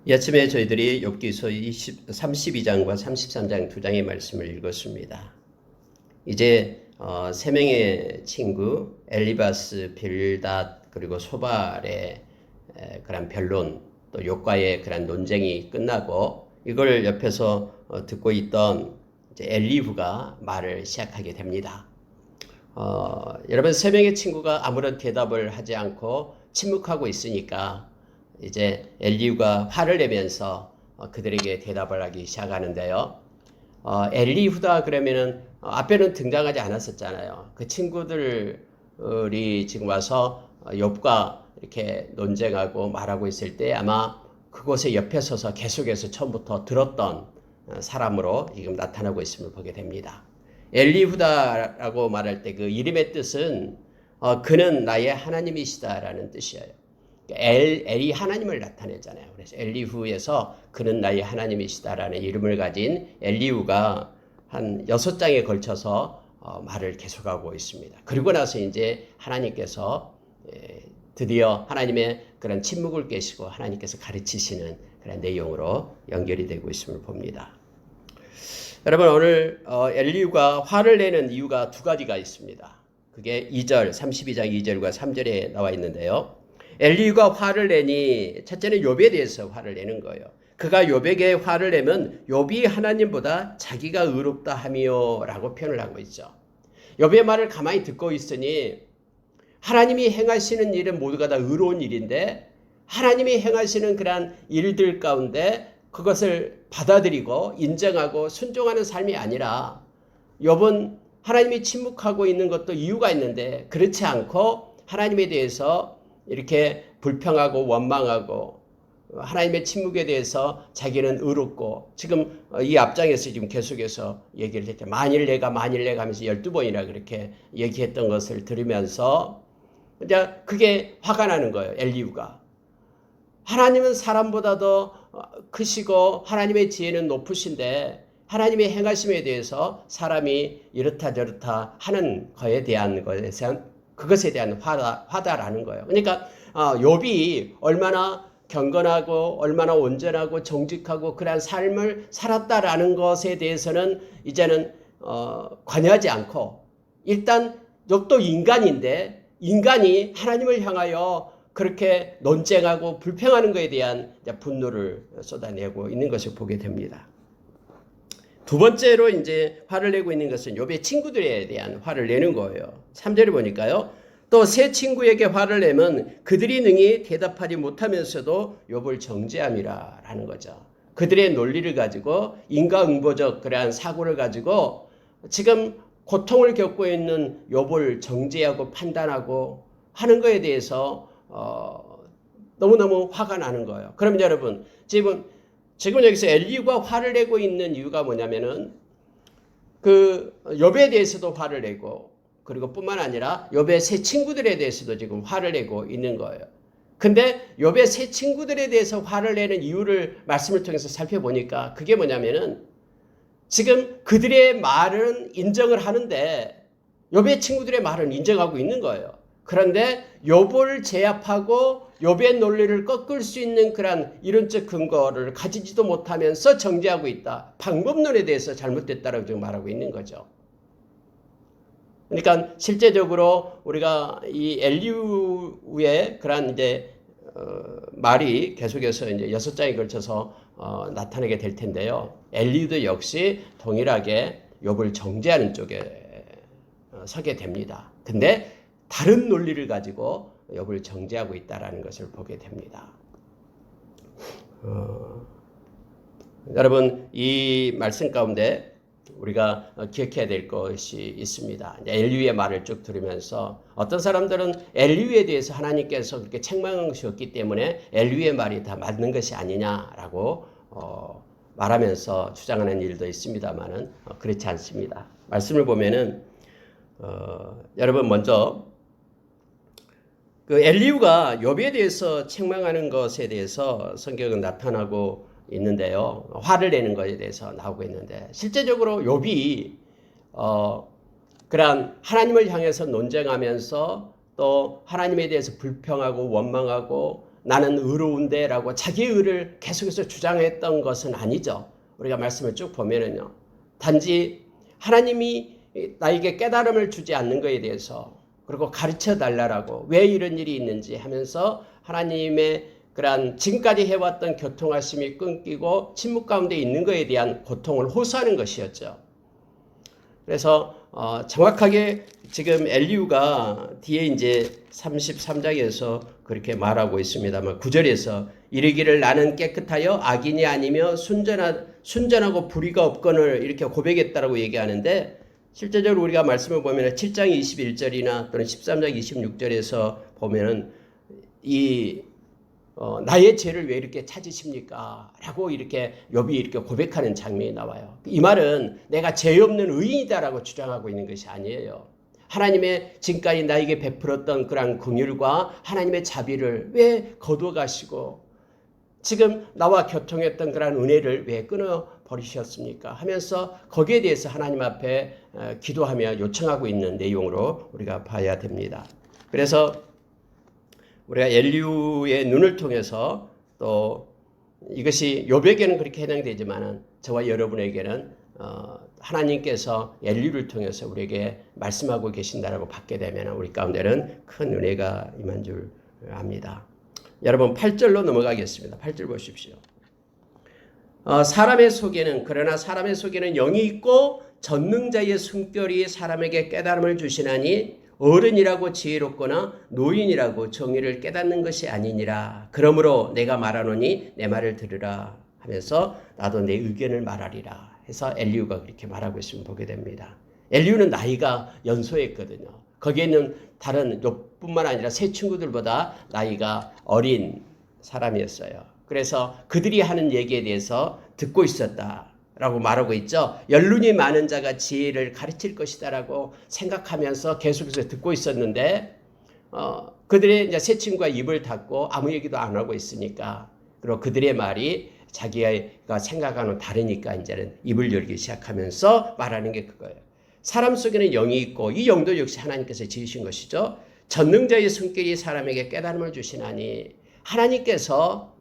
이 아침에 저희들이 욥기서 32장과 33장 두 장의 말씀을 읽었습니다. 이제 세 명의 친구 엘리바스, 빌닷 그리고 소발의 그런 변론, 또 욥과의 그런 논쟁이 끝나고 이걸 옆에서 듣고 있던 이제 엘리후가 말을 시작하게 됩니다. 여러분, 세 명의 친구가 아무런 대답을 하지 않고 침묵하고 있으니까 이제 엘리후가 화를 내면서 그들에게 대답을 하기 시작하는데요. 엘리후다 그러면은 앞에는 등장하지 않았었잖아요. 그 친구들이 지금 와서 욥과 이렇게 논쟁하고 말하고 있을 때 아마 그곳에 옆에 서서 계속해서 처음부터 들었던 사람으로 지금 나타나고 있음을 보게 됩니다. 엘리후다라고 말할 때 그 이름의 뜻은 그는 나의 하나님이시다라는 뜻이에요. 엘이 하나님을 나타내잖아요. 그래서 엘리후에서 그는 나의 하나님이시다라는 이름을 가진 엘리후가 한 6장에 걸쳐서 말을 계속하고 있습니다. 그리고 나서 이제 하나님께서 드디어 하나님의 그런 침묵을 깨시고 하나님께서 가르치시는 그런 내용으로 연결이 되고 있음을 봅니다. 여러분, 오늘 엘리후가 화를 내는 이유가 두 가지가 있습니다. 그게 2절, 32장 2절과 3절에 나와 있는데요. 엘리후가 화를 내니 첫째는 욥에 대해서 화를 내는 거예요. 그가 욥에게 화를 내면 욥이 하나님보다 자기가 의롭다 하미요 라고 표현을 하고 있죠. 욥의 말을 가만히 듣고 있으니 하나님이 행하시는 일은 모두가 다 의로운 일인데 하나님이 행하시는 그러한 일들 가운데 그것을 받아들이고 인정하고 순종하는 삶이 아니라 욥은 하나님이 침묵하고 있는 것도 이유가 있는데 그렇지 않고 하나님에 대해서 이렇게 불평하고 원망하고 하나님의 침묵에 대해서 자기는 의롭고 지금 이 앞장에서 지금 계속해서 얘기를 했죠. 만일 내가 하면서 12번이나 그렇게 얘기했던 것을 들으면서 이제 그게 화가 나는 거예요. 엘리후가. 하나님은 사람보다 더 크시고 하나님의 지혜는 높으신데 하나님의 행하심에 대해서 사람이 이렇다 저렇다 하는 것에 대한 그것에 대한 화다라는 거예요. 그러니까 욥이 얼마나 경건하고 얼마나 온전하고 정직하고 그러한 삶을 살았다라는 것에 대해서는 이제는 관여하지 않고 일단 욥도 인간인데 인간이 하나님을 향하여 그렇게 논쟁하고 불평하는 것에 대한 분노를 쏟아내고 있는 것을 보게 됩니다. 두 번째로 이제 화를 내고 있는 것은 욥의 친구들에 대한 화를 내는 거예요. 3절을 보니까요. 또 세 친구에게 화를 내면 그들이 능히 대답하지 못하면서도 욥을 정죄함이라 라는 거죠. 그들의 논리를 가지고 인과응보적 그러한 사고를 가지고 지금 고통을 겪고 있는 욥을 정죄하고 판단하고 하는 것에 대해서 너무너무 화가 나는 거예요. 그러면 여러분 지금 여기서 엘리후가 화를 내고 있는 이유가 뭐냐면은 그 욥에 대해서도 화를 내고 그리고 뿐만 아니라 욥의 세 친구들에 대해서도 지금 화를 내고 있는 거예요. 근데 욥의 세 친구들에 대해서 화를 내는 이유를 말씀을 통해서 살펴보니까 그게 뭐냐면은 지금 그들의 말은 인정을 하는데 욥의 친구들의 말은 인정하고 있는 거예요. 그런데 욥을 제압하고 욥의 논리를 꺾을 수 있는 그런 이론적 근거를 가지지도 못하면서 정죄하고 있다. 방법론에 대해서 잘못됐다라고 지금 말하고 있는 거죠. 그러니까 실제적으로 우리가 이 엘리후의 그런 이제 말이 계속해서 이제 6장에 걸쳐서 나타나게 될 텐데요. 엘리후도 역시 동일하게 욥을 정죄하는 쪽에 서게 됩니다. 근데 다른 논리를 가지고 욥을 정죄하고 있다라는 것을 보게 됩니다. 여러분, 이 말씀 가운데 우리가 기억해야 될 것이 있습니다. 엘리후의 말을 쭉 들으면서 어떤 사람들은 엘리후에 대해서 하나님께서 그렇게 책망하셨기 때문에 엘리후의 말이 다 맞는 것이 아니냐라고 말하면서 주장하는 일도 있습니다만은 그렇지 않습니다. 말씀을 보면은 여러분 먼저 그 엘리후가 욥에 대해서 책망하는 것에 대해서 성경은 나타나고 있는데요. 화를 내는 것에 대해서 나오고 있는데 실제적으로 욥이 그러한 하나님을 향해서 논쟁하면서 또 하나님에 대해서 불평하고 원망하고 나는 의로운데 라고 자기의 의를 계속해서 주장했던 것은 아니죠. 우리가 말씀을 쭉 보면은요. 단지 하나님이 나에게 깨달음을 주지 않는 것에 대해서 그리고 가르쳐 달라고 왜 이런 일이 있는지 하면서 하나님의 그러한 지금까지 해왔던 교통하심이 끊기고 침묵 가운데 있는 것에 대한 고통을 호소하는 것이었죠. 그래서 정확하게 지금 엘리후가 뒤에 이제 33장에서 그렇게 말하고 있습니다만 9절에서 이르기를 나는 깨끗하여 악인이 아니며 순전하고 불의가 없거늘 이렇게 고백했다라고 얘기하는데 실제적으로 우리가 말씀을 보면 7장 21절이나 또는 13장 26절에서 보면은 나의 죄를 왜 이렇게 찾으십니까? 라고 이렇게 욥이 이렇게 고백하는 장면이 나와요. 이 말은 내가 죄 없는 의인이다라고 주장하고 있는 것이 아니에요. 하나님의 지금까지 나에게 베풀었던 그런 긍휼과 하나님의 자비를 왜 거두어 가시고 지금 나와 교통했던 그런 은혜를 왜 끊어 버리셨습니까? 하면서 거기에 대해서 하나님 앞에 기도하며 요청하고 있는 내용으로 우리가 봐야 됩니다. 그래서 우리가 엘리후의 눈을 통해서 또 이것이 욥에게는 그렇게 해당되지만 저와 여러분에게는 하나님께서 엘리후를 통해서 우리에게 말씀하고 계신다라고 받게 되면 우리 가운데는 큰 은혜가 임한 줄 압니다. 여러분 8절로 넘어가겠습니다. 8절 보십시오. 그러나 사람의 속에는 영이 있고 전능자의 숨결이 사람에게 깨달음을 주시나니 어른이라고 지혜롭거나 노인이라고 정의를 깨닫는 것이 아니니라. 그러므로 내가 말하노니 내 말을 들으라 하면서 나도 내 의견을 말하리라 해서 엘리후가 그렇게 말하고 있으면 보게 됩니다. 엘리후는 나이가 연소했거든요. 거기에 있는 다른 욥뿐만 아니라 세 친구들보다 나이가 어린 사람이었어요. 그래서 그들이 하는 얘기에 대해서 듣고 있었다라고 말하고 있죠. 연륜이 많은 자가 지혜를 가르칠 것이다라고 생각하면서 계속해서 듣고 있었는데 그들의 이제 세 친구가 입을 닫고 아무 얘기도 안 하고 있으니까 그리고 그들의 말이 자기가 생각하는 다르니까 이제는 입을 열기 시작하면서 말하는 게 그거예요. 사람 속에는 영이 있고 이 영도 역시 하나님께서 지으신 것이죠. 전능자의 손길이 사람에게 깨달음을 주시나니 하나님께서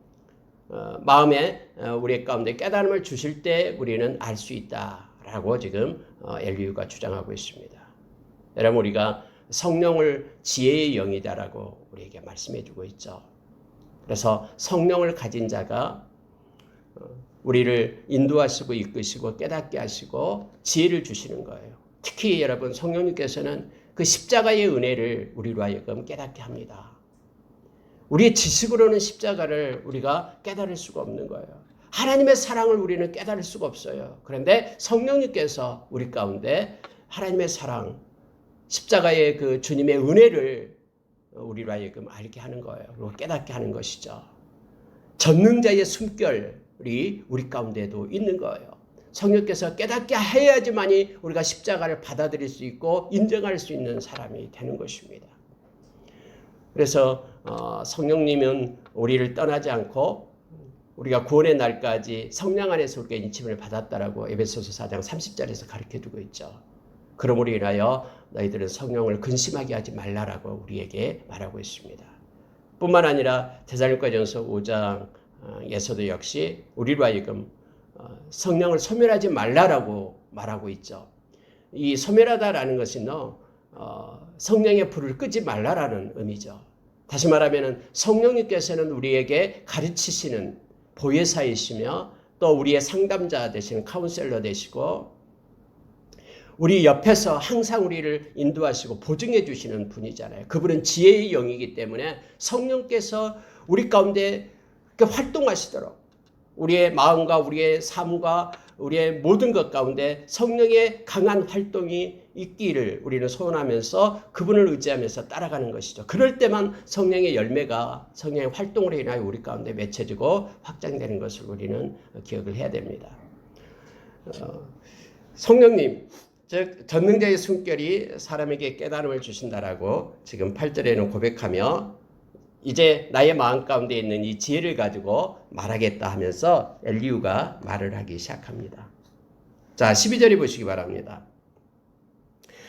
마음에 우리 가운데 깨달음을 주실 때 우리는 알 수 있다라고 지금 엘리후가 주장하고 있습니다. 여러분 우리가 성령을 지혜의 영이다라고 우리에게 말씀해주고 있죠. 그래서 성령을 가진 자가 우리를 인도하시고 이끄시고 깨닫게 하시고 지혜를 주시는 거예요. 특히 여러분 성령님께서는 그 십자가의 은혜를 우리로 하여금 깨닫게 합니다. 우리의 지식으로는 십자가를 우리가 깨달을 수가 없는 거예요. 하나님의 사랑을 우리는 깨달을 수가 없어요. 그런데 성령님께서 우리 가운데 하나님의 사랑, 십자가의 그 주님의 은혜를 우리로 하여금 알게 하는 거예요. 그리고 깨닫게 하는 것이죠. 전능자의 숨결이 우리 가운데도 있는 거예요. 성령께서 깨닫게 해야지만이 우리가 십자가를 받아들일 수 있고 인정할 수 있는 사람이 되는 것입니다. 그래서 성령님은 우리를 떠나지 않고 우리가 구원의 날까지 성령 안에서 우리가 인침을 받았다라고 에베소서 4장 30절에서 가르쳐주고 있죠. 그러므로 인하여 너희들은 성령을 근심하게 하지 말라라고 우리에게 말하고 있습니다. 뿐만 아니라 데살로니가전서 5장에서도 역시 우리로 하여금 성령을 소멸하지 말라라고 말하고 있죠. 이 소멸하다라는 것은 성령의 불을 끄지 말라라는 의미죠. 다시 말하면 성령님께서는 우리에게 가르치시는 보혜사이시며 또 우리의 상담자 되시는 카운셀러 되시고 우리 옆에서 항상 우리를 인도하시고 보증해 주시는 분이잖아요. 그분은 지혜의 영이기 때문에 성령께서 우리 가운데 활동하시도록 우리의 마음과 우리의 삶과 우리의 모든 것 가운데 성령의 강한 활동이 있기를 우리는 소원하면서 그분을 의지하면서 따라가는 것이죠. 그럴 때만 성령의 열매가 성령의 활동으로 인하여 우리 가운데 맺혀지고 확장되는 것을 우리는 기억을 해야 됩니다. 성령님, 즉 전능자의 숨결이 사람에게 깨달음을 주신다라고 지금 8절에는 고백하며 이제 나의 마음 가운데 있는 이 지혜를 가지고 말하겠다 하면서 엘리후가 말을 하기 시작합니다. 자, 12절에 보시기 바랍니다.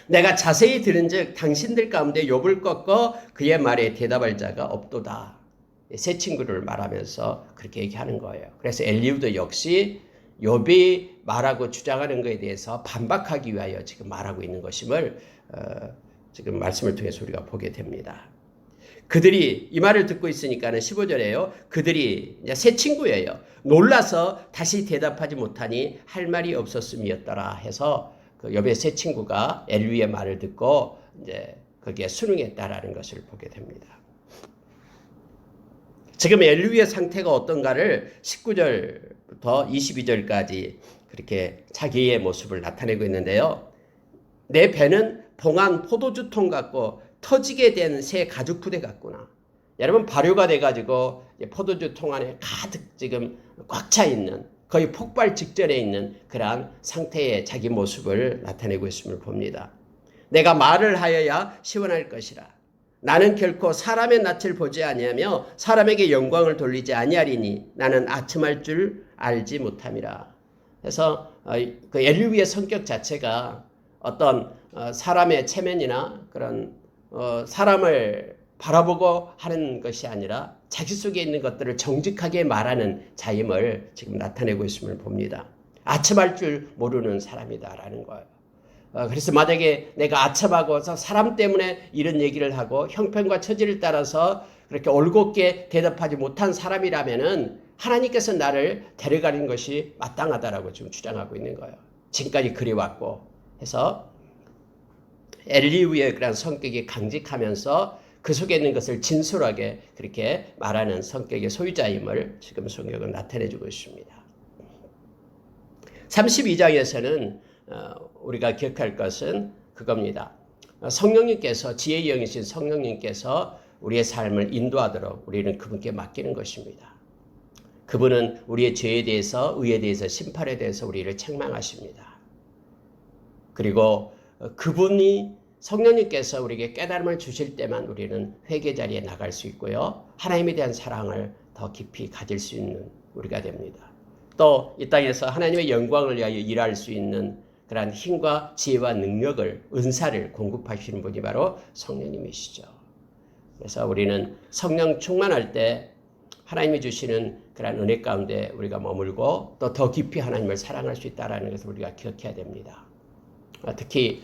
내가 자세히 들은즉 당신들 가운데 욥을 꺾어 그의 말에 대답할 자가 없도다. 새 친구를 말하면서 그렇게 얘기하는 거예요. 그래서 엘리후도 역시 욥이 말하고 주장하는 것에 대해서 반박하기 위하여 지금 말하고 있는 것임을 지금 말씀을 통해서 우리가 보게 됩니다. 그들이 이 말을 듣고 있으니까는 15절에요. 그들이 이제 새 친구예요. 놀라서 다시 대답하지 못하니 할 말이 없었음이었더라 해서 그 욥의 새 친구가 엘리후의 말을 듣고 이제 거기에 순응했다라는 것을 보게 됩니다. 지금 엘리후의 상태가 어떤가를 19절부터 22절까지 그렇게 자기의 모습을 나타내고 있는데요. 내 배는 봉한 포도주통 같고 터지게 된 새 가죽 부대 같구나. 여러분 발효가 돼가지고 포도주통 안에 가득 지금 꽉 차 있는 거의 폭발 직전에 있는 그러한 상태의 자기 모습을 나타내고 있음을 봅니다. 내가 말을 하여야 시원할 것이라. 나는 결코 사람의 낯을 보지 아니하며 사람에게 영광을 돌리지 아니하리니 나는 아첨할 줄 알지 못함이라. 그래서 그 엘리후의 성격 자체가 어떤 사람의 체면이나 그런 사람을 바라보고 하는 것이 아니라 자기 속에 있는 것들을 정직하게 말하는 자임을 지금 나타내고 있음을 봅니다. 아첨할 줄 모르는 사람이다라는 거예요. 그래서 만약에 내가 아첨하고서 사람 때문에 이런 얘기를 하고 형편과 처지를 따라서 그렇게 올곧게 대답하지 못한 사람이라면은 하나님께서 나를 데려가는 것이 마땅하다라고 지금 주장하고 있는 거예요. 지금까지 그래왔고 해서 엘리후의 그런 성격이 강직하면서 그 속에 있는 것을 진솔하게 그렇게 말하는 성격의 소유자임을 지금 성경은 나타내주고 있습니다. 32장에서는 우리가 기억할 것은 그겁니다. 성령님께서 지혜의 영이신 성령님께서 우리의 삶을 인도하도록 우리는 그분께 맡기는 것입니다. 그분은 우리의 죄에 대해서 의에 대해서 심판에 대해서 우리를 책망하십니다. 그리고 그분이 성령님께서 우리에게 깨달음을 주실 때만 우리는 회개 자리에 나갈 수 있고요. 하나님에 대한 사랑을 더 깊이 가질 수 있는 우리가 됩니다. 또 이 땅에서 하나님의 영광을 위하여 일할 수 있는 그러한 힘과 지혜와 능력을 은사를 공급하시는 분이 바로 성령님이시죠. 그래서 우리는 성령 충만할 때 하나님이 주시는 그러한 은혜 가운데 우리가 머물고 또 더 깊이 하나님을 사랑할 수 있다는 것을 우리가 기억해야 됩니다. 특히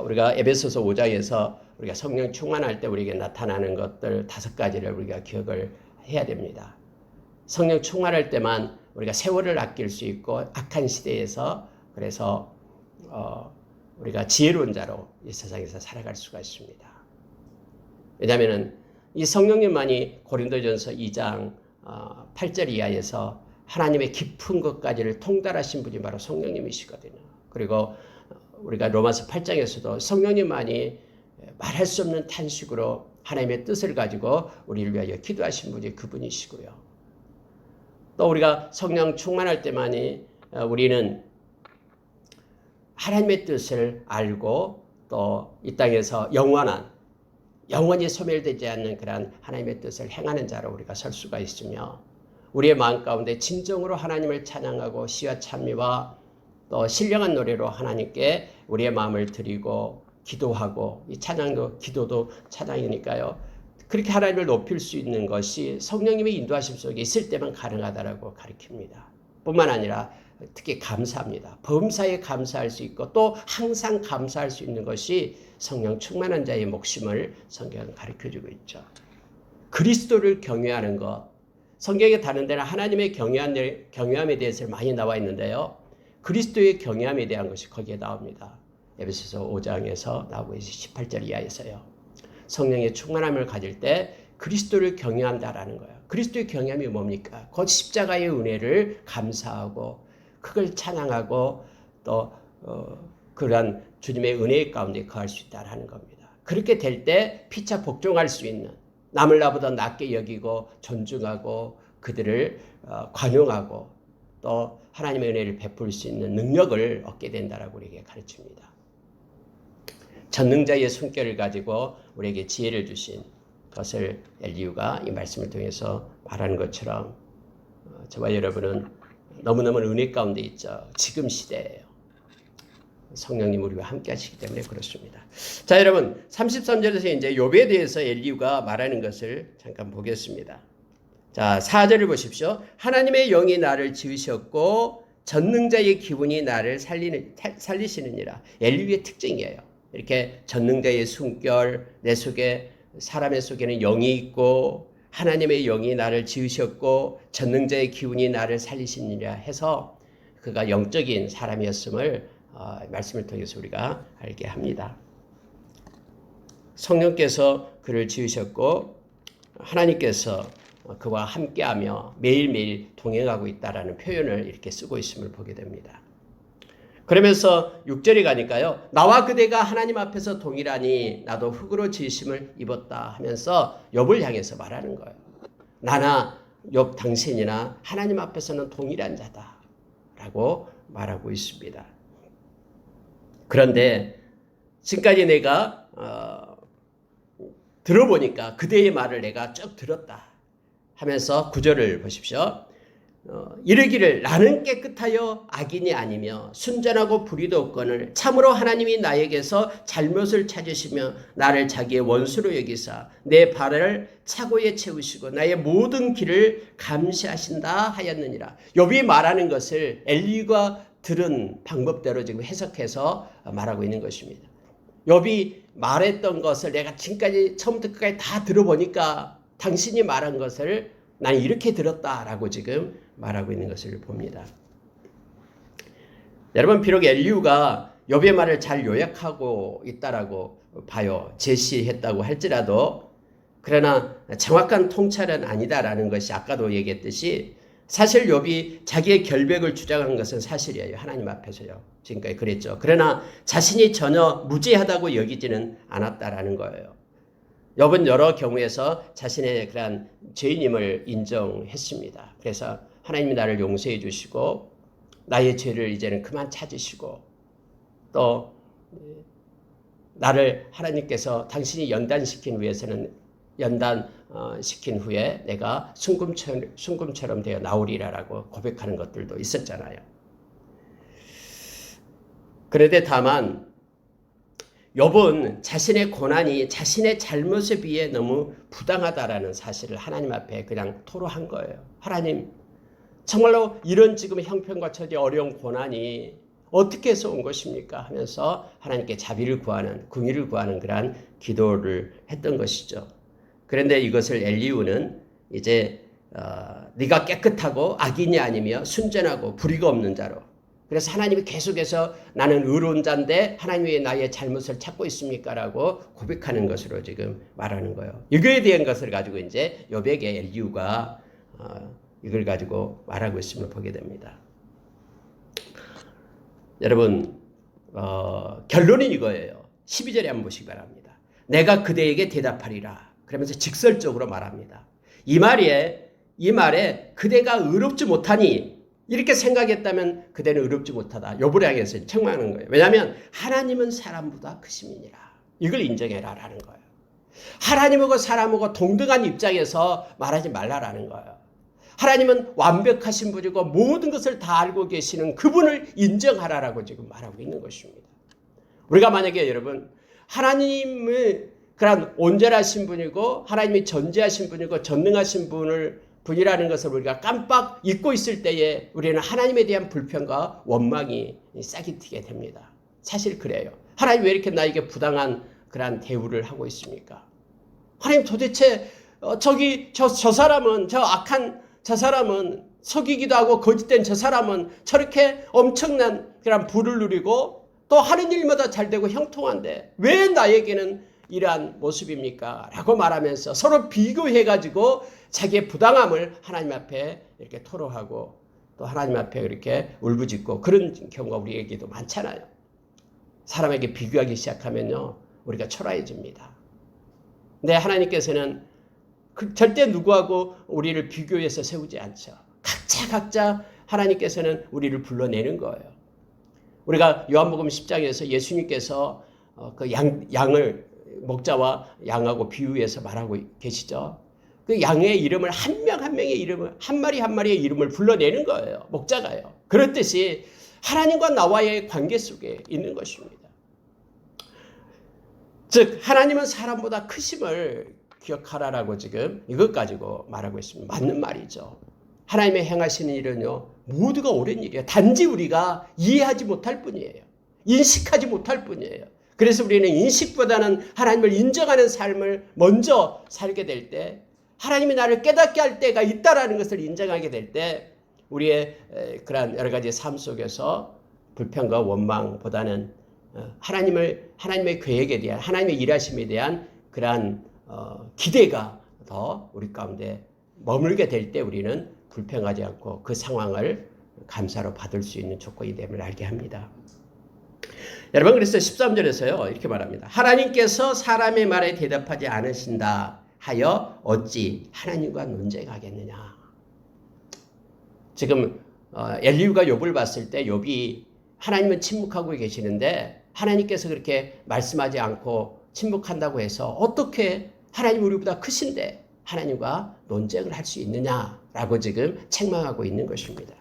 우리가 에베소서 5장에서 우리가 성령 충만할 때 우리에게 나타나는 것들 5가지를 우리가 기억을 해야 됩니다. 성령 충만할 때만 우리가 세월을 아낄 수 있고 악한 시대에서 그래서 우리가 지혜로운 자로 이 세상에서 살아갈 수가 있습니다. 왜냐하면 이 성령님만이 고린도전서 2장 8절 이하에서 하나님의 깊은 것까지를 통달하신 분이 바로 성령님이시거든요. 그리고 우리가 로마서 8장에서도 성령님만이 말할 수 없는 탄식으로 하나님의 뜻을 가지고 우리를 위하여 기도하신 분이 그분이시고요. 또 우리가 성령 충만할 때만이 우리는 하나님의 뜻을 알고 또 이 땅에서 영원히 소멸되지 않는 그런 하나님의 뜻을 행하는 자로 우리가 설 수가 있으며 우리의 마음 가운데 진정으로 하나님을 찬양하고 시와 찬미와 또 신령한 노래로 하나님께 우리의 마음을 드리고 기도하고 이 찬양도 기도도 찬양이니까요. 그렇게 하나님을 높일 수 있는 것이 성령님의 인도하심 속에 있을 때만 가능하다라고 가르칩니다. 뿐만 아니라 특히 감사합니다. 범사에 감사할 수 있고 또 항상 감사할 수 있는 것이 성령 충만한 자의 몫임을 성경은 가르쳐주고 있죠. 그리스도를 경외하는 것, 성경에 다른 데는 하나님의 경외함에 대해서 많이 나와 있는데요. 그리스도의 경외함에 대한 것이 거기에 나옵니다. 에베소서 5장에서 나오고 있어요. 18절 이하에서요. 성령의 충만함을 가질 때 그리스도를 경외한다라는 거예요. 그리스도의 경외함이 뭡니까? 곧 십자가의 은혜를 감사하고 그걸 찬양하고 또 그러한 주님의 은혜 가운데 거할 수 있다라는 겁니다. 그렇게 될 때 피차 복종할 수 있는 남을 나보다 낮게 여기고 존중하고 그들을 관용하고 또 하나님의 은혜를 베풀 수 있는 능력을 얻게 된다라고 우리에게 가르칩니다. 전능자의 숨결을 가지고 우리에게 지혜를 주신 것을 엘리후가 이 말씀을 통해서 말하는 것처럼 저와 여러분은 너무너무 은혜 가운데 있죠. 지금 시대예요. 성령님 우리와 함께 하시기 때문에 그렇습니다. 자, 여러분 33절에서 이제 욥에 대해서 엘리후가 말하는 것을 잠깐 보겠습니다. 자, 4절을 보십시오. 하나님의 영이 나를 지으셨고 전능자의 기운이 나를 살리시느니라. 엘리후의 특징이에요. 이렇게 전능자의 숨결, 내 속에, 사람의 속에는 영이 있고 하나님의 영이 나를 지으셨고 전능자의 기운이 나를 살리시느니라 해서 그가 영적인 사람이었음을 말씀을 통해서 우리가 알게 합니다. 성령께서 그를 지으셨고 하나님께서 그와 함께하며 매일매일 동행하고 있다라는 표현을 이렇게 쓰고 있음을 보게 됩니다. 그러면서 6절에 가니까요. 나와 그대가 하나님 앞에서 동일하니 나도 흙으로 지으심을 입었다 하면서 욥을 향해서 말하는 거예요. 나나 욥 당신이나 하나님 앞에서는 동일한 자다라고 말하고 있습니다. 그런데 지금까지 내가 들어보니까 그대의 말을 내가 쭉 들었다 하면서 9절을 보십시오. 이르기를 나는 깨끗하여 악인이 아니며 순전하고 불의도 없거늘 참으로 하나님이 나에게서 잘못을 찾으시며 나를 자기의 원수로 여기사 내 발을 차고에 채우시고 나의 모든 길을 감시하신다 하였느니라. 욥이 말하는 것을 엘리후가 들은 방법대로 지금 해석해서 말하고 있는 것입니다. 욥이 말했던 것을 내가 지금까지 처음부터 끝까지 다 들어보니까 당신이 말한 것을 난 이렇게 들었다라고 지금 말하고 있는 것을 봅니다. 여러분 비록 엘리후가 욥의 말을 잘 요약하고 있다라고 봐요. 제시했다고 할지라도 그러나 정확한 통찰은 아니다라는 것이 아까도 얘기했듯이 사실 욥이 자기의 결백을 주장한 것은 사실이에요. 하나님 앞에서요. 지금까지 그랬죠. 그러나 자신이 전혀 무죄하다고 여기지는 않았다라는 거예요. 욥은 여러 경우에서 자신의 그러한 죄인임을 인정했습니다. 그래서 하나님이 나를 용서해 주시고 나의 죄를 이제는 그만 찾으시고 또 나를 하나님께서 당신이 연단시킨 시킨 후에 내가 순금처럼 되어 나오리라라고 고백하는 것들도 있었잖아요. 그런데 다만 욥은 자신의 고난이 자신의 잘못에 비해 너무 부당하다라는 사실을 하나님 앞에 그냥 토로한 거예요. 하나님, 정말로 이런 지금 형편과 처지 어려운 고난이 어떻게 해서 온 것입니까? 하면서 하나님께 자비를 구하는, 긍휼을 구하는 그러한 기도를 했던 것이죠. 그런데 이것을 엘리후는 이제 네가 깨끗하고 악인이 아니며 순전하고 불의가 없는 자로, 그래서 하나님이 계속해서 나는 의로운 자인데 하나님 왜 나의 잘못을 찾고 있습니까? 라고 고백하는 것으로 지금 말하는 거예요. 이거에 대한 것을 가지고 이제 욥에게 엘리후가 이걸 가지고 말하고 있음을 보게 됩니다. 여러분 결론은 이거예요. 12절에 한번 보시기 바랍니다. 내가 그대에게 대답하리라. 그러면서 직설적으로 말합니다. 이 말에 그대가 의롭지 못하니 이렇게 생각했다면 그대는 의롭지 못하다. 욥을 향해서 책망하는 거예요. 왜냐하면 하나님은 사람보다 크심이니라. 이걸 인정해라라는 거예요. 하나님하고 사람하고 동등한 입장에서 말하지 말라라는 거예요. 하나님은 완벽하신 분이고 모든 것을 다 알고 계시는 그분을 인정하라라고 지금 말하고 있는 것입니다. 우리가 만약에 여러분 하나님을 그런 온전하신 분이고 하나님이 전지하신 분이고 전능하신 분이라는 것을 우리가 깜빡 잊고 있을 때에 우리는 하나님에 대한 불평과 원망이 싹이 트게 됩니다. 사실 그래요. 하나님 왜 이렇게 나에게 부당한 그런 대우를 하고 있습니까? 하나님 도대체 저 사람은 저 악한 저 사람은 속이기도 하고 거짓된 저 사람은 저렇게 엄청난 그런 부를 누리고 또 하는 일마다 잘 되고 형통한데 왜 나에게는 이러한 모습입니까? 라고 말하면서 서로 비교해가지고 자기의 부당함을 하나님 앞에 이렇게 토로하고 또 하나님 앞에 이렇게 울부짖고 그런 경우가 우리에게도 많잖아요. 사람에게 비교하기 시작하면요 우리가 초라해집니다. 근데 하나님께서는 절대 누구하고 우리를 비교해서 세우지 않죠. 각자 하나님께서는 우리를 불러내는 거예요. 우리가 요한복음 10장에서 예수님께서 그 양을 목자와 양하고 비유해서 말하고 계시죠. 그 양의 이름을 한 명 한 명의 이름을 한 마리 한 마리의 이름을 불러내는 거예요. 목자가요. 그렇듯이 하나님과 나와의 관계 속에 있는 것입니다. 즉 하나님은 사람보다 크심을 기억하라라고 지금 이것 가지고 말하고 있습니다. 맞는 말이죠. 하나님의 행하시는 일은요, 모두가 옳은 일이에요. 단지 우리가 이해하지 못할 뿐이에요. 인식하지 못할 뿐이에요. 그래서 우리는 인식보다는 하나님을 인정하는 삶을 먼저 살게 될 때, 하나님이 나를 깨닫게 할 때가 있다라는 것을 인정하게 될 때, 우리의 그러한 여러 가지 삶 속에서 불평과 원망보다는 하나님의 계획에 대한, 하나님의 일하심에 대한 그러한 기대가 더 우리 가운데 머물게 될 때 우리는 불평하지 않고 그 상황을 감사로 받을 수 있는 조건이 됨을 알게 합니다. 여러분, 그래서 13절에서요 이렇게 말합니다. 하나님께서 사람의 말에 대답하지 않으신다 하여 어찌 하나님과 논쟁하겠느냐. 지금 엘리후가 욥을 봤을 때 욥이 하나님은 침묵하고 계시는데 하나님께서 그렇게 말씀하지 않고 침묵한다고 해서 어떻게 하나님 우리보다 크신데 하나님과 논쟁을 할 수 있느냐라고 지금 책망하고 있는 것입니다.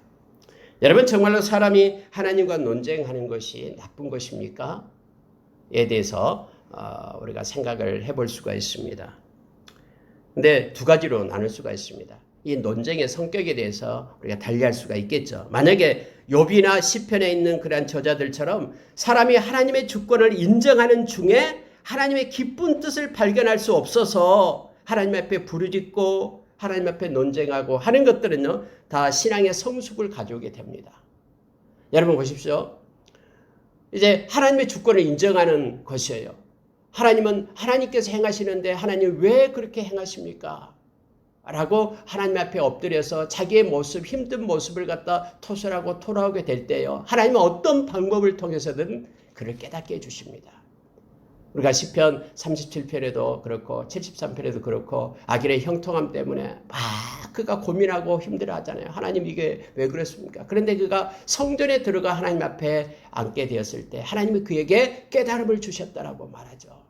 여러분, 정말로 사람이 하나님과 논쟁하는 것이 나쁜 것입니까? 에 대해서 우리가 생각을 해볼 수가 있습니다. 근데 두 가지로 나눌 수가 있습니다. 이 논쟁의 성격에 대해서 우리가 달리할 수가 있겠죠. 만약에 욥이나 시편에 있는 그러한 저자들처럼 사람이 하나님의 주권을 인정하는 중에 하나님의 기쁜 뜻을 발견할 수 없어서 하나님 앞에 부르짖고 하나님 앞에 논쟁하고 하는 것들은요, 다 신앙의 성숙을 가져오게 됩니다. 여러분 보십시오. 이제 하나님의 주권을 인정하는 것이에요. 하나님은 하나님께서 행하시는데 하나님 왜 그렇게 행하십니까? 라고 하나님 앞에 엎드려서 자기의 모습, 힘든 모습을 갖다 토설하고 토로하게 될 때요, 하나님은 어떤 방법을 통해서든 그를 깨닫게 해주십니다. 우리가 시편 37편에도 그렇고 73편에도 그렇고 아길의 형통함 때문에 막 그가 고민하고 힘들어하잖아요. 하나님 이게 왜 그랬습니까? 그런데 그가 성전에 들어가 하나님 앞에 앉게 되었을 때 하나님이 그에게 깨달음을 주셨다라고 말하죠.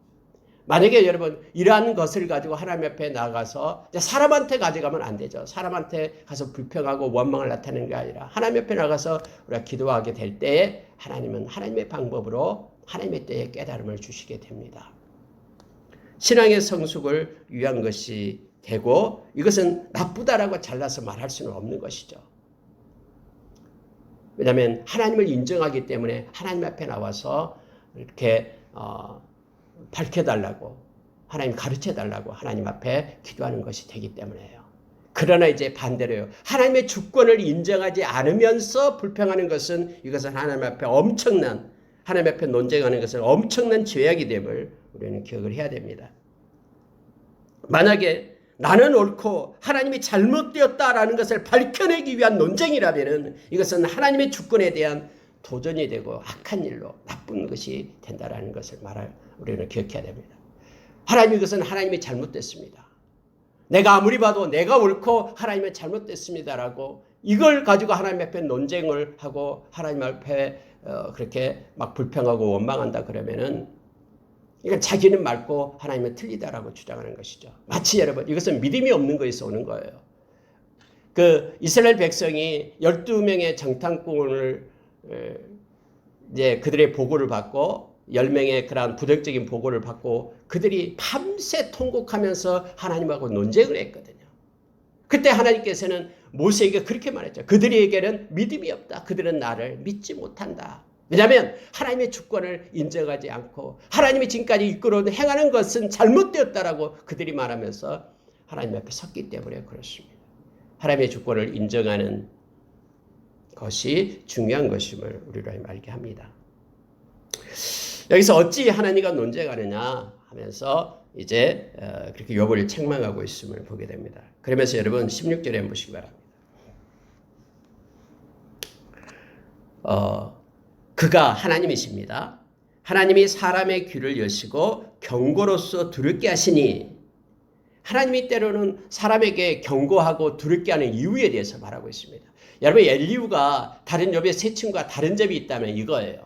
만약에 여러분 이러한 것을 가지고 하나님 앞에 나가서 사람한테 가져가면 안 되죠. 사람한테 가서 불평하고 원망을 나타내는 게 아니라 하나님 앞에 나가서 우리가 기도하게 될 때에 하나님은 하나님의 방법으로 하나님의 때에 깨달음을 주시게 됩니다. 신앙의 성숙을 위한 것이 되고 이것은 나쁘다라고 잘라서 말할 수는 없는 것이죠. 왜냐하면 하나님을 인정하기 때문에 하나님 앞에 나와서 이렇게 밝혀달라고, 하나님 가르쳐달라고 하나님 앞에 기도하는 것이 되기 때문에요. 그러나 이제 반대로요, 하나님의 주권을 인정하지 않으면서 불평하는 것은 이것은 하나님 앞에 엄청난, 하나님 앞에 논쟁하는 것은 엄청난 죄악이 됨을 우리는 기억을 해야 됩니다. 만약에 나는 옳고 하나님이 잘못되었다라는 것을 밝혀내기 위한 논쟁이라면 이것은 하나님의 주권에 대한 도전이 되고 악한 일로 나쁜 것이 된다라는 것을 우리는 기억해야 됩니다. 하나님, 이것은 하나님이 잘못됐습니다. 내가 아무리 봐도 내가 옳고 하나님은 잘못됐습니다라고 이걸 가지고 하나님 앞에 논쟁을 하고 하나님 앞에 그렇게 막 불평하고 원망한다 그러면은 이건 자기는 맑고 하나님은 틀리다라고 주장하는 것이죠. 마치 여러분 이것은 믿음이 없는 것에서 오는 거예요. 그 이스라엘 백성이 12명의 정탐꾼을 이제 그들의 보고를 받고 10명의 그러한 부정적인 보고를 받고 그들이 밤새 통곡하면서 하나님하고 논쟁을 했거든요. 그때 하나님께서는 모세에게 그렇게 말했죠. 그들에게는 믿음이 없다. 그들은 나를 믿지 못한다. 왜냐하면 하나님의 주권을 인정하지 않고 하나님이 지금까지 이끌어온 행하는 것은 잘못되었다라고 그들이 말하면서 하나님 앞에 섰기 때문에 그렇습니다. 하나님의 주권을 인정하는 것이 중요한 것임을 우리로 알게 합니다. 여기서 어찌 하나님과 논쟁하느냐 하면서 이제 그렇게 욥을 책망하고 있음을 보게 됩니다. 그러면서 여러분 16절에 한번 보시기 바랍니다. 그가 하나님이십니다. 하나님이 사람의 귀를 여시고 경고로서 두렵게 하시니, 하나님이 때로는 사람에게 경고하고 두렵게 하는 이유에 대해서 말하고 있습니다. 여러분 엘리후가 다른 욥의 세 친구가 다른 점이 있다면 이거예요.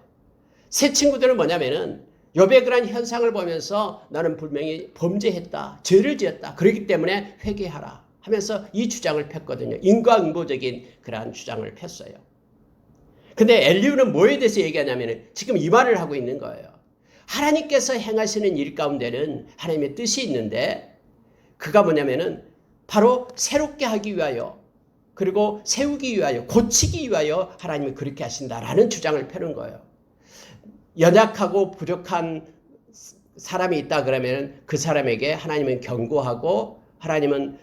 세 친구들은 뭐냐면은 욥의 그런 현상을 보면서 나는 분명히 범죄했다, 죄를 지었다, 그렇기 때문에 회개하라 하면서 이 주장을 폈거든요. 인과응보적인 그러한 주장을 폈어요. 근데 엘리후는 뭐에 대해서 얘기하냐면 지금 이 말을 하고 있는 거예요. 하나님께서 행하시는 일 가운데는 하나님의 뜻이 있는데 그가 뭐냐면은 바로 새롭게 하기 위하여 그리고 세우기 위하여 고치기 위하여 하나님이 그렇게 하신다라는 주장을 펴는 거예요. 연약하고 부족한 사람이 있다 그러면 그 사람에게 하나님은 경고하고 하나님은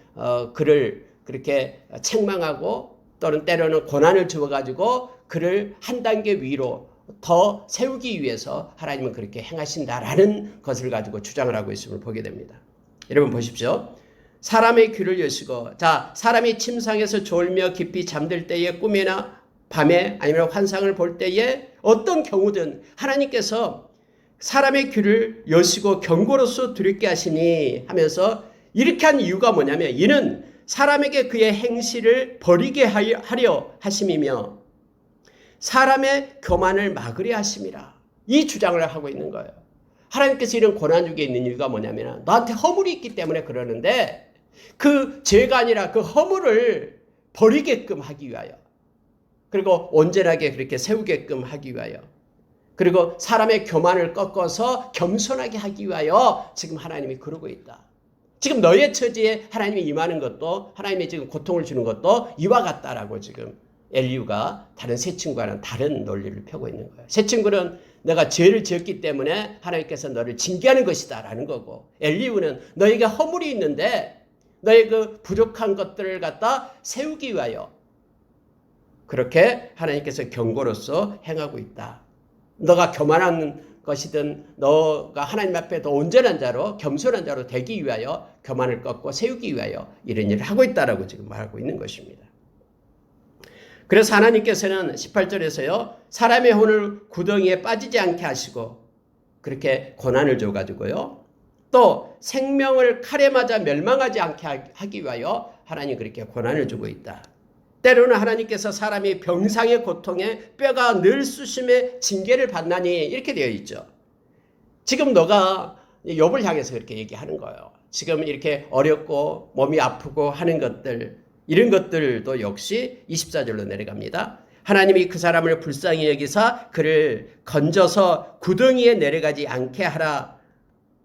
그를 그렇게 책망하고 또는 때로는 고난을 주어가지고 그를 한 단계 위로 더 세우기 위해서 하나님은 그렇게 행하신다라는 것을 가지고 주장을 하고 있음을 보게 됩니다. 여러분 보십시오. 사람의 귀를 여시고, 자, 사람이 침상에서 졸며 깊이 잠들 때에 꿈이나 밤에 아니면 환상을 볼 때에 어떤 경우든 하나님께서 사람의 귀를 여시고 경고로서 두렵게 하시니 하면서 이렇게 한 이유가 뭐냐면 이는 사람에게 그의 행실을 버리게 하려 하심이며 사람의 교만을 막으려 하심이라. 이 주장을 하고 있는 거예요. 하나님께서 이런 고난 중에 있는 이유가 뭐냐면 너한테 허물이 있기 때문에 그러는데 그 죄가 아니라 그 허물을 버리게끔 하기 위하여 그리고 온전하게 그렇게 세우게끔 하기 위하여 그리고 사람의 교만을 꺾어서 겸손하게 하기 위하여 지금 하나님이 그러고 있다. 지금 너의 처지에 하나님이 임하는 것도 하나님이 지금 고통을 주는 것도 이와 같다라고 지금 엘리후가 다른 세 친구와는 다른 논리를 펴고 있는 거예요. 세 친구는 내가 죄를 지었기 때문에 하나님께서 너를 징계하는 것이다 라는 거고 엘리후는 너에게 허물이 있는데 너의 그 부족한 것들을 갖다 세우기 위하여 그렇게 하나님께서 경고로서 행하고 있다. 너가 교만한 것이든 너가 하나님 앞에 더 온전한 자로 겸손한 자로 되기 위하여 교만을 꺾고 세우기 위하여 이런 일을 하고 있다라고 지금 말하고 있는 것입니다. 그래서 하나님께서는 18절에서요. 사람의 혼을 구덩이에 빠지지 않게 하시고 그렇게 고난을 줘가지고요. 또 생명을 칼에 맞아 멸망하지 않게 하기 위하여 하나님 그렇게 고난을 주고 있다. 때로는 하나님께서 사람이 병상의 고통에 뼈가 늘 쑤심에 징계를 받나니 이렇게 되어 있죠. 지금 너가 욥을 향해서 그렇게 얘기하는 거예요. 지금 이렇게 어렵고 몸이 아프고 하는 것들 이런 것들도 역시 24절로 내려갑니다. 하나님이 그 사람을 불쌍히 여기사 그를 건져서 구덩이에 내려가지 않게 하라.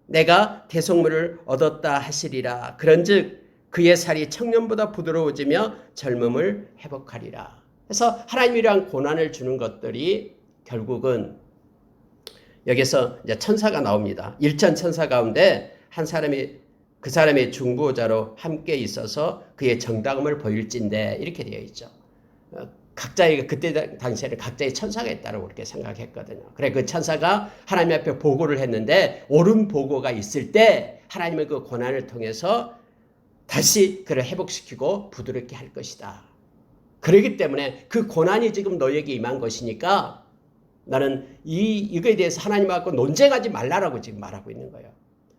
내가 대속물을 얻었다 하시리라. 그런즉 그의 살이 청년보다 부드러워지며 젊음을 회복하리라. 그래서 하나님이 이러한 고난을 주는 것들이 결국은 여기서 이제 천사가 나옵니다. 일천 천사 가운데 한 사람이 그 사람의 중보자로 함께 있어서 그의 정당함을 보일진대 이렇게 되어 있죠. 각자의 그때 당시에는 각자의 천사가 있다고 그렇게 생각했거든요. 그래 그 천사가 하나님 앞에 보고를 했는데 옳은 보고가 있을 때 하나님은 그 고난을 통해서 다시 그를 회복시키고 부드럽게 할 것이다. 그렇기 때문에 그 고난이 지금 너에게 임한 것이니까 나는 이거에 대해서 하나님하고 논쟁하지 말라라고 지금 말하고 있는 거예요.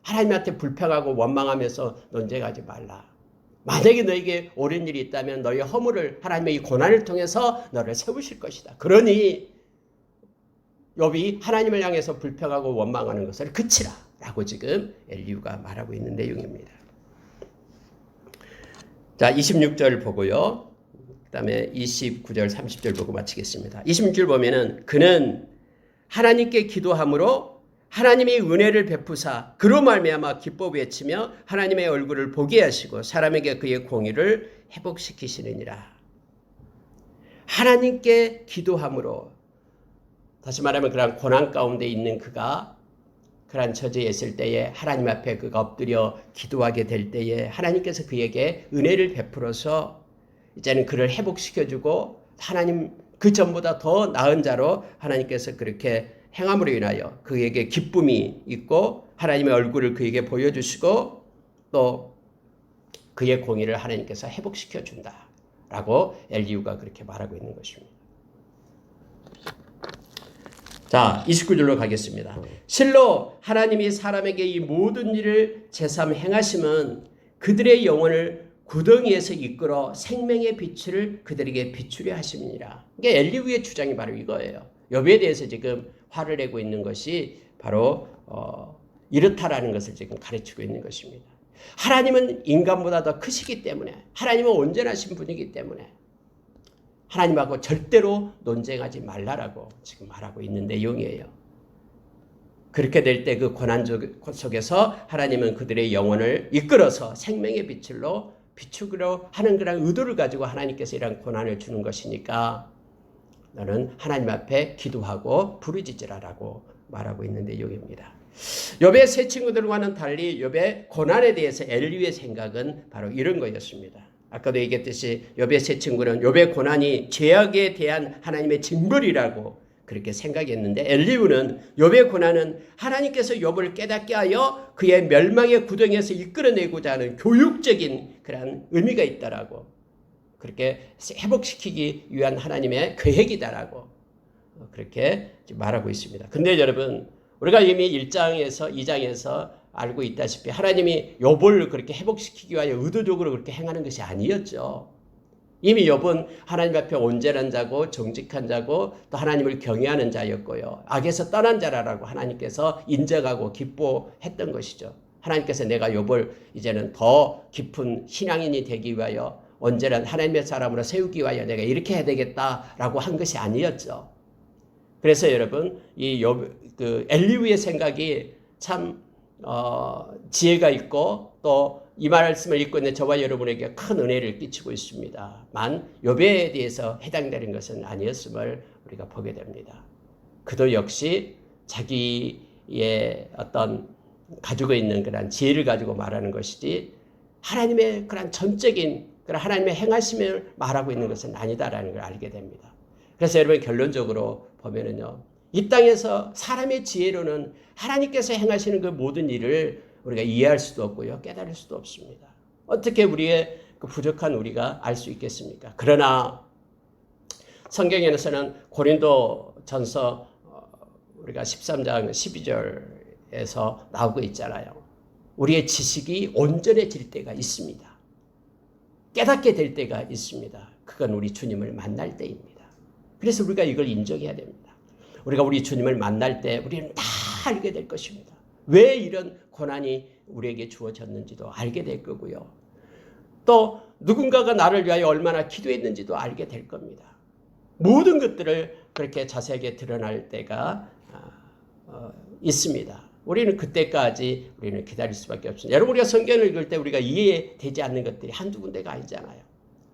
하나님한테 불평하고 원망하면서 논쟁하지 말라. 만약에 너에게 옳은 일이 있다면 너의 허물을 하나님의 이 고난을 통해서 너를 세우실 것이다. 그러니 욥이 하나님을 향해서 불평하고 원망하는 것을 그치라 라고 지금 엘리후가 말하고 있는 내용입니다. 자, 26절 보고요. 그 다음에 29절 30절 보고 마치겠습니다. 26절 보면은 그는 하나님께 기도함으로 하나님이 은혜를 베푸사 그로 말미암아 기뻐 외치며 하나님의 얼굴을 보게 하시고 사람에게 그의 공의를 회복시키시느니라. 하나님께 기도함으로 다시 말하면 그런 고난 가운데 있는 그가 그러한 처지에 있을 때에 하나님 앞에 그가 엎드려 기도하게 될 때에 하나님께서 그에게 은혜를 베풀어서 이제는 그를 회복시켜주고 하나님 그 전보다 더 나은 자로 하나님께서 그렇게 행함으로 인하여 그에게 기쁨이 있고 하나님의 얼굴을 그에게 보여주시고 또 그의 공의를 하나님께서 회복시켜 준다라고 엘리후가 그렇게 말하고 있는 것입니다. 자, 29절로 가겠습니다. 실로 하나님이 사람에게 이 모든 일을 제삼 행하심은 그들의 영혼을 구덩이에서 이끌어 생명의 빛을 그들에게 비추려 하심이니라. 이게 엘리후의 주장이 바로 이거예요. 욥에 대해서 지금 화를 내고 있는 것이 바로 이렇다라는 것을 지금 가르치고 있는 것입니다. 하나님은 인간보다 더 크시기 때문에 하나님은 온전하신 분이기 때문에 하나님하고 절대로 논쟁하지 말라라고 지금 말하고 있는 내용이에요. 그렇게 될 때 그 고난 속에서 하나님은 그들의 영혼을 이끌어서 생명의 빛으로 비추기로 하는 그런 의도를 가지고 하나님께서 이런 고난을 주는 것이니까 너는 하나님 앞에 기도하고 부르짖으라라고 말하고 있는 내용입니다. 욥의 세 친구들과는 달리 욥의 고난에 대해서 엘리후의 생각은 바로 이런 거였습니다. 아까도 얘기했듯이 욥의 세 친구는 욥의 고난이 죄악에 대한 하나님의 징벌이라고 그렇게 생각했는데 엘리후는 욥의 고난은 하나님께서 욥을 깨닫게 하여 그의 멸망의 구덩이에서 이끌어내고자 하는 교육적인 그런 의미가 있다라고 그렇게 회복시키기 위한 하나님의 계획이다라고 그렇게 말하고 있습니다. 근데 여러분 우리가 이미 1장에서 2장에서 알고 있다시피 하나님이 욥을 그렇게 회복시키기 위하여 의도적으로 그렇게 행하는 것이 아니었죠. 이미 욥은 하나님 앞에 온전한 자고 정직한 자고 또 하나님을 경외하는 자였고요. 악에서 떠난 자라고 하나님께서 인정하고 기뻐했던 것이죠. 하나님께서 내가 욥을 이제는 더 깊은 신앙인이 되기 위하여 온전한 하나님의 사람으로 세우기 위하여 내가 이렇게 해야 되겠다라고 한 것이 아니었죠. 그래서 여러분 이 엘리후의 생각이 참 지혜가 있고 또 이 말씀을 읽고 있는 저와 여러분에게 큰 은혜를 끼치고 있습니다. 만 욥에 대해서 해당되는 것은 아니었음을 우리가 보게 됩니다. 그도 역시 자기의 어떤 가지고 있는 그런 지혜를 가지고 말하는 것이지 하나님의 그런 전적인 그런 하나님의 행하심을 말하고 있는 것은 아니다라는 걸 알게 됩니다. 그래서 여러분 결론적으로 보면은요, 이 땅에서 사람의 지혜로는 하나님께서 행하시는 그 모든 일을 우리가 이해할 수도 없고요, 깨달을 수도 없습니다. 어떻게 우리의 그 부족한 우리가 알 수 있겠습니까? 그러나 성경에서는 고린도전서 우리가 13장 12절에서 나오고 있잖아요. 우리의 지식이 온전해질 때가 있습니다. 깨닫게 될 때가 있습니다. 그건 우리 주님을 만날 때입니다. 그래서 우리가 이걸 인정해야 됩니다. 우리가 우리 주님을 만날 때 우리는 다 알게 될 것입니다. 왜 이런 고난이 우리에게 주어졌는지도 알게 될 거고요. 또 누군가가 나를 위하여 얼마나 기도했는지도 알게 될 겁니다. 모든 것들을 그렇게 자세하게 드러날 때가 있습니다. 우리는 그때까지 우리는 기다릴 수밖에 없습니다. 여러분 우리가 성경을 읽을 때 우리가 이해되지 않는 것들이 한두 군데가 아니잖아요.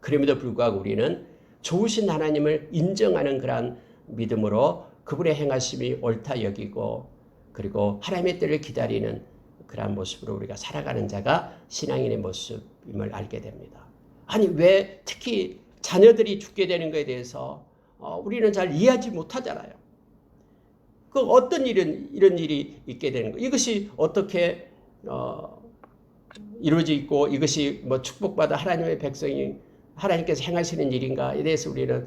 그럼에도 불구하고 우리는 좋으신 하나님을 인정하는 그러한 믿음으로 그분의 행하심이 옳다 여기고 그리고 하나님의 때를 기다리는 그러한 모습으로 우리가 살아가는 자가 신앙인의 모습임을 알게 됩니다. 아니 왜 특히 자녀들이 죽게 되는 것에 대해서 우리는 잘 이해하지 못하잖아요. 그 어떤 이런 일이 있게 되는 거 이것이 어떻게 이루어지고 이것이 뭐 축복받아 하나님의 백성이 하나님께서 행하시는 일인가에 대해서 우리는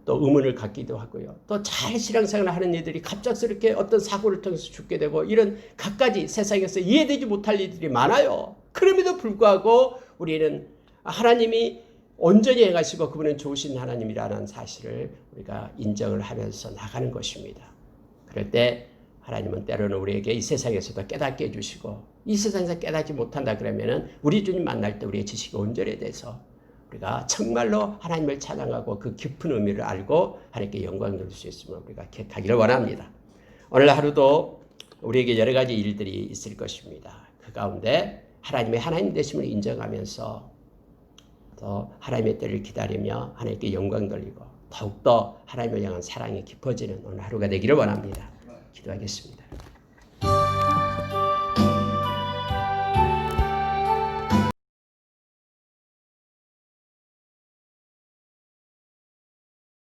또 의문을 갖기도 하고요. 또 잘 신앙생활을 하는 이들이 갑작스럽게 어떤 사고를 통해서 죽게 되고 이런 갖가지 세상에서 이해되지 못할 일들이 많아요. 그럼에도 불구하고 우리는 하나님이 온전히 행하시고 그분은 좋으신 하나님이라는 사실을 우리가 인정을 하면서 나가는 것입니다. 그럴 때 하나님은 때로는 우리에게 이 세상에서도 깨닫게 해주시고 이 세상에서 깨닫지 못한다 그러면은 우리 주님 만날 때 우리의 지식이 온전에 대해서 우리가 정말로 하나님을 찬양하고 그 깊은 의미를 알고 하나님께 영광 돌릴 수 있으면 우리가 기억하기를 원합니다. 오늘 하루도 우리에게 여러 가지 일들이 있을 것입니다. 그 가운데 하나님의 하나님 되심을 인정하면서 또 하나님의 때를 기다리며 하나님께 영광 돌리고 더욱더 하나님을 향한 사랑이 깊어지는 오늘 하루가 되기를 원합니다. 기도하겠습니다.